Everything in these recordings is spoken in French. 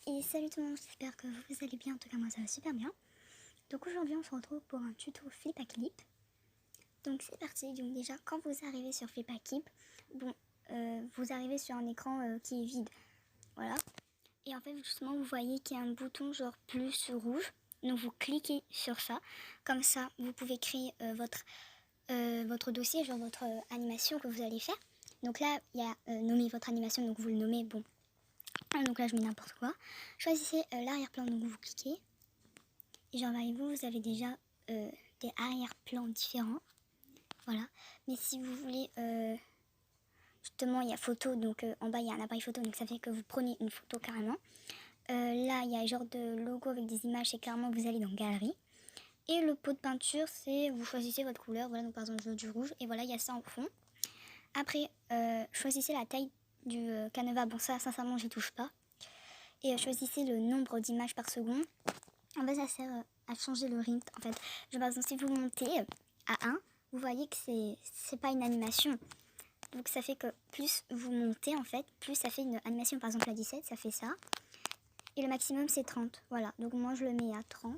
Et salut tout le monde, j'espère que vous allez bien, en tout cas moi ça va super bien. Donc aujourd'hui on se retrouve pour un tuto Flip à Clip. Donc c'est parti, donc déjà quand vous arrivez sur Flip à Clip, vous arrivez sur un écran qui est vide, voilà. Et en fait justement vous voyez qu'il y a un bouton genre plus rouge, donc vous cliquez sur ça, comme ça vous pouvez créer votre dossier, genre votre animation que vous allez faire. Donc là il y a nommer votre animation, donc vous le nommez, bon. Donc là je mets n'importe quoi. Choisissez l'arrière-plan, donc vous cliquez. Et genre voyez-vous, vous avez déjà des arrière-plans différents. Voilà. Mais si vous voulez, justement il y a photo, donc en bas il y a un appareil photo, donc ça fait que vous prenez une photo carrément. Là il y a genre de logo avec des images, c'est clairement vous allez dans galerie. Et le pot de peinture, c'est vous choisissez votre couleur, voilà, donc par exemple je veux du rouge, et voilà il y a ça en fond. Après choisissez la taille du canevas, bon ça sincèrement j'y touche pas. Et choisissez le nombre d'images par seconde. En fait ça sert à changer le rythme. En fait, par exemple si vous montez à 1, vous voyez que c'est pas une animation. Donc ça fait que plus vous montez en fait, plus ça fait une animation. Par exemple à 17, ça fait ça. Et le maximum c'est 30. Voilà, donc moi je le mets à 30.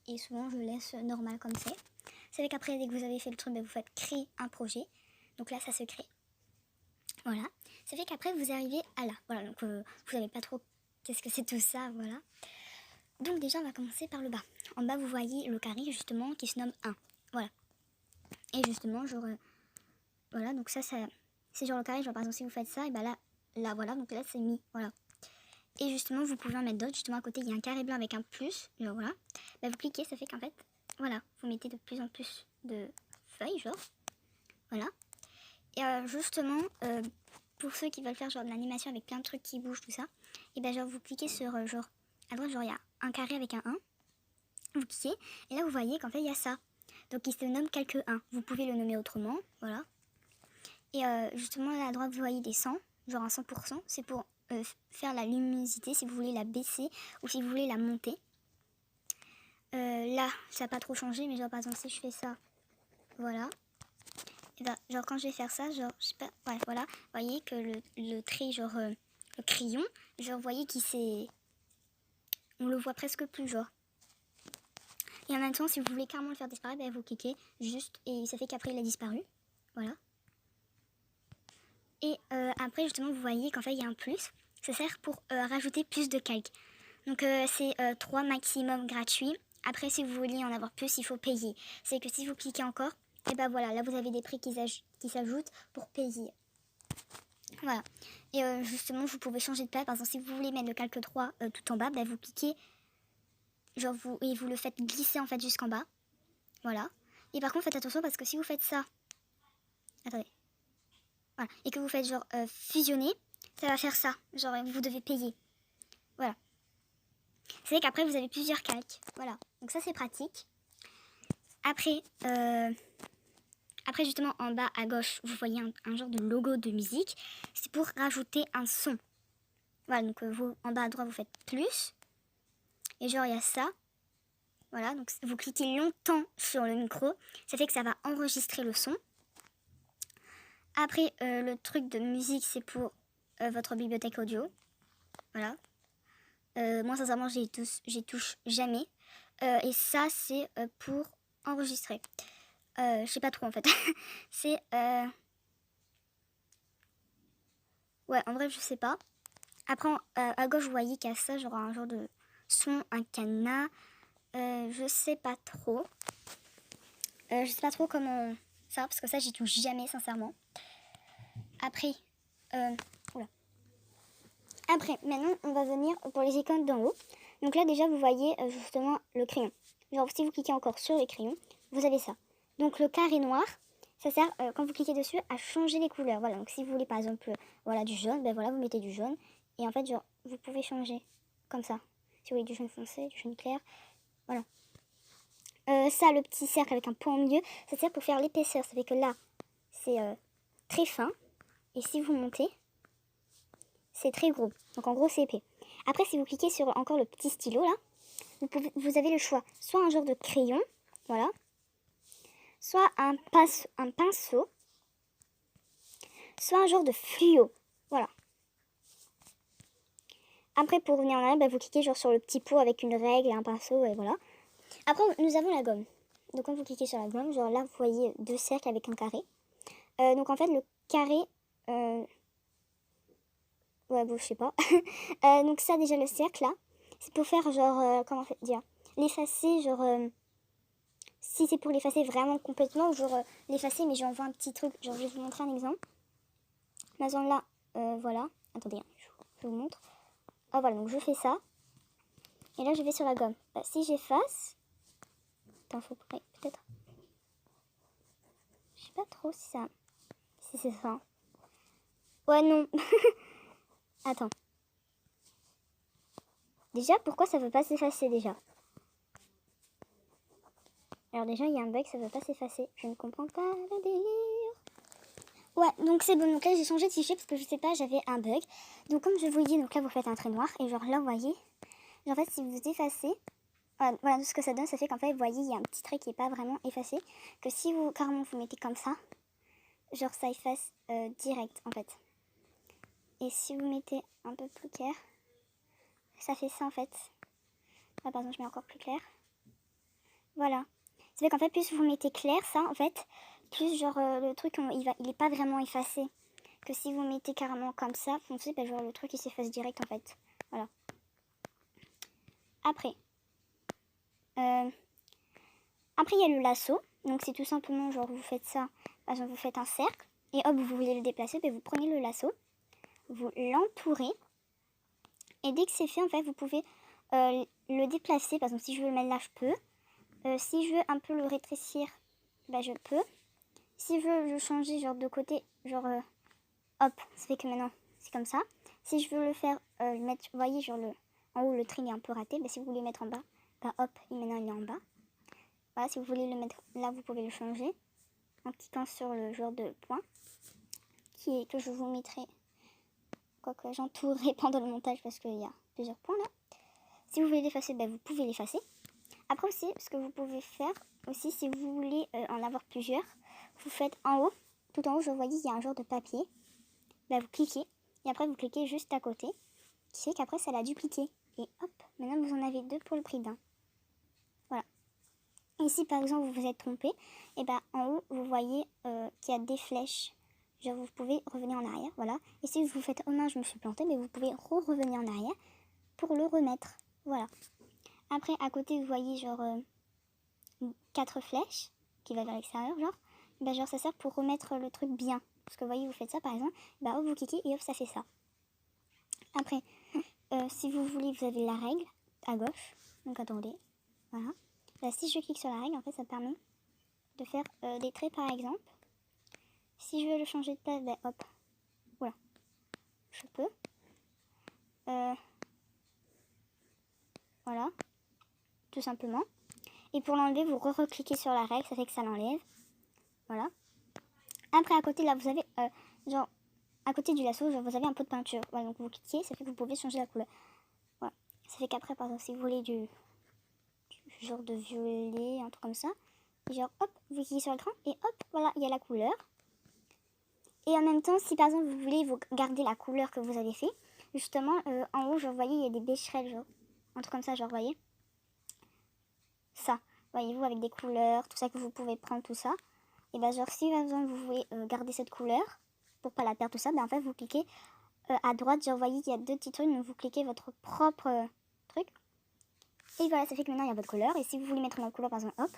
Et souvent je le laisse normal comme c'est. Ça fait qu'après dès que vous avez fait le truc, vous faites créer un projet. Donc là ça se crée. Voilà. Ça fait qu'après vous arrivez à là. Voilà, donc vous savez pas trop qu'est-ce que c'est tout ça, voilà. Donc déjà on va commencer par le bas. En bas vous voyez le carré justement qui se nomme 1. Voilà. Et justement genre voilà, donc ça c'est genre le carré, genre par exemple si vous faites ça, et bah là voilà, donc là c'est mis, voilà. Et justement vous pouvez en mettre d'autres, justement à côté il y a un carré blanc avec un plus, genre voilà. Bah vous cliquez, ça fait qu'en fait, voilà, vous mettez de plus en plus de feuilles, genre, voilà. Et justement, pour ceux qui veulent faire genre de l'animation avec plein de trucs qui bougent, tout ça, et bah genre vous cliquez sur genre, à droite genre il y a un carré avec un 1. Vous cliquez, et là vous voyez qu'en fait il y a ça. Donc il se nomme calque 1. Vous pouvez le nommer autrement, voilà. Et justement là à droite vous voyez des 100, genre un 100%. C'est pour faire la luminosité si vous voulez la baisser ou si vous voulez la monter. Là ça n'a pas trop changé, mais genre par exemple si je fais ça, voilà. Et ben, genre quand je vais faire ça, genre je sais pas, ouais voilà. Vous voyez que le trait, genre le crayon, genre vous voyez qu'il s'est... On le voit presque plus, genre. Et en même temps, si vous voulez carrément le faire disparaître, bah, vous cliquez juste et ça fait qu'après il a disparu. Voilà. Et après, justement, vous voyez qu'en fait il y a un plus. Ça sert pour rajouter plus de calques. Donc c'est 3 maximum gratuits. Après, si vous voulez en avoir plus, il faut payer. C'est que si vous cliquez encore, et ben voilà, là vous avez des prix qui s'ajoutent pour payer. Voilà. Et justement, vous pouvez changer de place. Par exemple, si vous voulez mettre le calque 3 tout en bas, bah, vous cliquez. Genre vous le faites glisser en fait jusqu'en bas. Voilà. Et par contre faites attention parce que si vous faites ça, attendez, voilà, et que vous faites genre fusionner, ça va faire ça, genre vous devez payer. Voilà. C'est qu'après vous avez plusieurs calques. Voilà. Donc ça c'est pratique. Après, après justement en bas à gauche, vous voyez un genre de logo de musique. C'est pour rajouter un son. Voilà, donc vous en bas à droite vous faites plus. Et genre il y a ça. Voilà, donc vous cliquez longtemps sur le micro, ça fait que ça va enregistrer le son. Après, le truc de musique, c'est pour votre bibliothèque audio. Voilà. Moi, sincèrement, j'y touche jamais. Et ça, c'est pour enregistrer. Je sais pas trop, en fait. C'est... Ouais, en vrai, je sais pas. Après, à gauche, vous voyez qu'il y a ça, genre un genre de son, un cadenas. Je sais pas trop. Je sais pas trop comment ça, parce que ça, j'y touche jamais, sincèrement. Après, oula. Après, maintenant, on va venir pour les icônes d'en haut. Donc là, déjà, vous voyez justement le crayon. Genre, si vous cliquez encore sur les crayons, vous avez ça. Donc, le carré noir, ça sert, quand vous cliquez dessus, à changer les couleurs. Voilà, donc si vous voulez, par exemple, voilà, du jaune, ben voilà, vous mettez du jaune. Et en fait, genre, vous pouvez changer comme ça. Si vous voulez du jaune foncé, du jaune clair, voilà. Ça, le petit cercle avec un point au milieu, ça sert pour faire l'épaisseur. Ça fait que là, c'est très fin. Et si vous montez, c'est très gros. Donc en gros, c'est épais. Après, si vous cliquez sur encore le petit stylo, là, vous avez le choix. Soit un genre de crayon, voilà. Soit un pinceau. Soit un genre de fluo, voilà. Après, pour revenir en arrière, bah, vous cliquez genre sur le petit pot avec une règle et un pinceau, et voilà. Après, nous avons la gomme. Donc, quand vous cliquez sur la gomme, genre là, vous voyez 2 cercles avec un carré. Donc, en fait, le carré... ouais, bon, je sais pas. Donc, ça, déjà, le cercle, là, c'est pour faire genre... comment dire, l'effacer, genre... si c'est pour l'effacer vraiment complètement, genre l'effacer, mais j'envoie un petit truc. Genre, je vais vous montrer un exemple. Par exemple, là, voilà. Attendez, hein, je vous montre. Ah, voilà, donc je fais ça. Et là, je vais sur la gomme. Bah, si j'efface... Attends, faut peut-être... Je sais pas trop si ça... Si c'est ça. Ouais, non. Attends. Déjà, pourquoi ça veut pas s'effacer déjà? Alors déjà, il y a un bug, ça veut pas s'effacer. Je ne comprends pas le délire. Ouais, donc c'est bon. Donc là, j'ai changé de fichier parce que je sais pas, j'avais un bug. Donc comme je vous dis, donc là, vous faites un trait noir. Et genre là, vous voyez... En fait, si vous effacez... Voilà, ce que ça donne, ça fait qu'en fait, vous voyez, il y a un petit trait qui est pas vraiment effacé. Que si vous, carrément, vous mettez comme ça, genre ça efface direct, en fait. Et si vous mettez un peu plus clair, ça fait ça, en fait. Ah, pardon, je mets encore plus clair. Voilà. Ça fait qu'en fait, plus vous mettez clair, ça, en fait, plus genre le truc, il est pas vraiment effacé. Que si vous mettez carrément comme ça, foncé, bah, genre le truc, il s'efface direct, en fait. Voilà. Après, il y a le lasso. Donc, c'est tout simplement, genre, vous faites ça. Par exemple, vous faites un cercle. Et hop, vous voulez le déplacer, bah, vous prenez le lasso. Vous l'entourez. Et dès que c'est fait, en fait, vous pouvez le déplacer. Par exemple, si je veux le mettre là, je peux. Si je veux un peu le rétrécir, bah, je peux. Si je veux le changer, genre, de côté, genre, hop, ça fait que maintenant, c'est comme ça. Si je veux le faire, le mettre, vous voyez, genre, en haut, le trait est un peu raté. Bah, si vous voulez le mettre en bas, bah, hop, et maintenant, il est en bas. Voilà, si vous voulez le mettre là, vous pouvez le changer en cliquant sur le genre de point que je vous mettrai, quoique j'entourerai pendant le montage parce qu'il y a plusieurs points là. Si vous voulez l'effacer, bah, vous pouvez l'effacer. Après aussi, ce que vous pouvez faire aussi, si vous voulez en avoir plusieurs, vous faites en haut, tout en haut, je voyais, il y a un genre de papier. Bah, vous cliquez et après vous cliquez juste à côté, qui fait qu'après ça l'a dupliqué. Et hop, maintenant vous en avez 2 pour le prix d'un. Voilà. Ici, par exemple, vous vous êtes trompé, et ben en haut, vous voyez qu'il y a des flèches. Genre, vous pouvez revenir en arrière, voilà. Et si vous faites, oh non, je me suis plantée, mais vous pouvez revenir en arrière pour le remettre. Voilà. Après, à côté, vous voyez genre 4 flèches qui vont vers l'extérieur, genre. Ben, genre, ça sert pour remettre le truc bien. Parce que vous voyez, vous faites ça, par exemple, ben, hop, vous cliquez et hop, ça fait ça. Après, si vous voulez, vous avez la règle à gauche. Donc, attendez. Voilà. Là, si je clique sur la règle, en fait, ça permet de faire des traits, par exemple. Si je veux le changer de place, ben hop. Voilà. Je peux. Voilà. Tout simplement. Et pour l'enlever, vous re-recliquez sur la règle, ça fait que ça l'enlève. Voilà. Après, à côté, là, vous avez, genre, à côté du lasso, genre, vous avez un pot de peinture. Voilà, donc vous cliquez, ça fait que vous pouvez changer la couleur. Voilà. Ça fait qu'après, par exemple, si vous voulez du genre de violet, un truc comme ça, genre, hop, vous cliquez sur l'écran et hop, voilà, il y a la couleur. Et en même temps, si par exemple, vous voulez vous garder la couleur que vous avez fait, justement, en haut, genre, vous voyez, il y a des bécherelles, genre, un truc comme ça, genre, vous voyez. Ça, voyez-vous, avec des couleurs, tout ça que vous pouvez prendre, tout ça. Et ben, genre, si par exemple, vous voulez garder cette couleur, pour pas la perdre, tout ça, ben en fait, vous cliquez à droite, genre, vous voyez qu'il y a 2 petits trucs, donc vous cliquez votre propre truc. Et voilà, ça fait que maintenant, il y a votre couleur. Et si vous voulez mettre une autre couleur, par exemple, hop,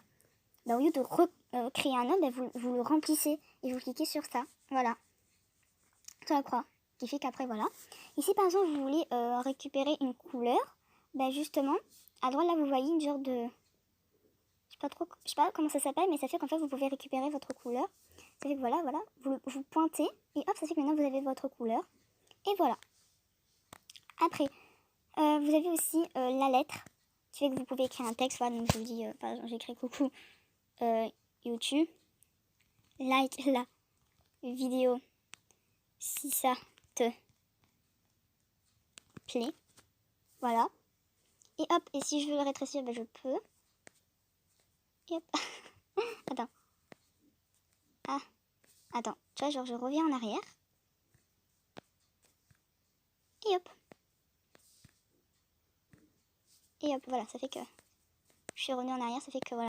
ben, au lieu de recréer un autre, ben, vous le remplissez et vous cliquez sur ça. Voilà. Sur la croix. Qui fait qu'après, voilà. Ici, par exemple, vous voulez récupérer une couleur, ben justement, à droite, là, vous voyez une genre de... Je sais pas comment ça s'appelle, mais ça fait qu'en fait, vous pouvez récupérer votre couleur. Ça fait que voilà, vous pointez, et hop, ça fait que maintenant, vous avez votre couleur. Et voilà. Après, vous avez aussi la lettre, qui fait que vous pouvez écrire un texte. Voilà, donc je vous dis, par exemple, j'écris coucou YouTube, like la vidéo si ça te plaît. Voilà. Et hop, et si je veux le rétrécir, ben je peux. Et hop. Attends. Ah. Attends. Tu vois, genre je reviens en arrière. Et hop. Et hop, voilà, ça fait que je suis revenue en arrière, ça fait que voilà.